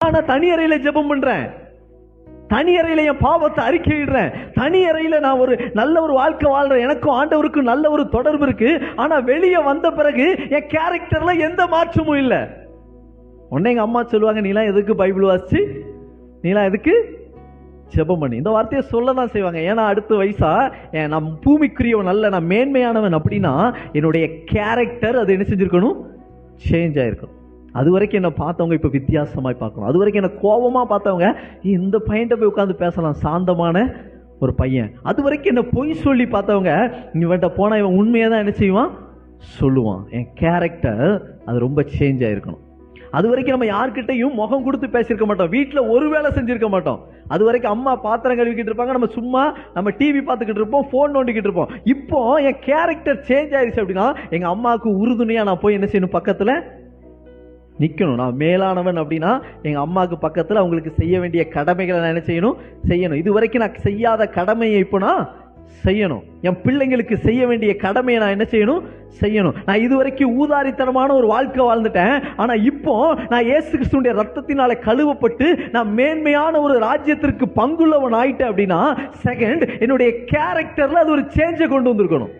ஆனா தனி அறையில ஜெபம் பண்றேன், தனி அறையில என் பாவத்தை அறிக்கையிடுறேன், தனி அறையில நான் ஒரு நல்ல ஒரு வாழ்க்கை வாழ்றேன், எனக்கும் ஆண்டவருக்கும் நல்ல ஒரு தொடர்பு இருக்கு. ஆனா வெளியே வந்த பிறகு என் கேரக்டர்ல எந்த மாற்றமும் இல்லை. உடனே எங்க அம்மா சொல்லுவாங்க, நீலாம் எதுக்கு பைபிள் வாசிச்சு, நீலாம் எதுக்கு ஜெபம் பண்ணி, இந்த வார்த்தையை சொல்லதான் செய்வாங்க. ஏன்னா அடுத்த வயசா நான் பூமிக்குரியவன் அல்ல, நான் மேன்மையானவன் அப்படின்னா என்னுடைய கேரக்டர் அது என்ன செஞ்சிருக்கணும், சேஞ்ச் ஆயிருக்கணும். அது வரைக்கும் என்ன பார்த்தவங்க இப்ப வித்தியாசமாய் பார்க்கணும். அது வரைக்கும் என்ன கோபமா பார்த்தவங்க இந்த பையன்கிட்ட போய் உட்காந்து பேசலாம், சாந்தமான ஒரு பையன். அது வரைக்கும் என்ன பொய் சொல்லி பார்த்தவங்க இவன்கிட்ட போனா இவன் உண்மையை தான் என்ன செய்வான், சொல்லுவான். என் கேரக்டர் அது ரொம்ப சேஞ்ச் ஆயிருக்கணும். அது வரைக்கும் நம்ம யார்கிட்டையும் முகம் கொடுத்து பேசியிருக்க மாட்டோம், வீட்டில் ஒரு வேலை செஞ்சிருக்க மாட்டோம். அது வரைக்கும் அம்மா பாத்திரம் கழுவிக்கிட்டு இருப்பாங்க, நம்ம சும்மா நம்ம டிவி பார்த்துக்கிட்டு இருப்போம், ஃபோன் நோண்டிக்கிட்டு இருப்போம். இப்போ என் கேரக்டர் சேஞ்ச் ஆயிடுச்சு அப்படின்னா எங்க அம்மாவுக்கு உறுதுணையா நான் போய் என்ன செய்யணும், பக்கத்துல நிக்கணும். நான் மேலானவன் அப்படின்னா எங்க அம்மாவுக்கு பக்கத்துல அவங்களுக்கு செய்ய வேண்டிய கடமைகளை நான் என்ன செய்யணும். இது வரைக்கும் நான் செய்யாத கடமையை இப்போ நான் செய்யணும். என் பிள்ளைங்களுக்கு செய்ய வேண்டிய கடமையை நான் என்ன செய்யணும். நான் இதுவரைக்கும் ஊதாரித்தனமான ஒரு வாழ்க்கை வாழ்ந்துட்டேன். ஆனா இப்போ நான் இயேசு கிறிஸ்துவின் ரத்தத்தினால கழுவப்பட்டு நான் மேன்மையான ஒரு ராஜ்யத்திற்கு பங்குள்ளவன் ஆயிட்டேன் அப்படின்னா செகண்ட் என்னுடைய கேரக்டர்ல அது ஒரு சேஞ்சை கொண்டு வந்திருக்கணும்.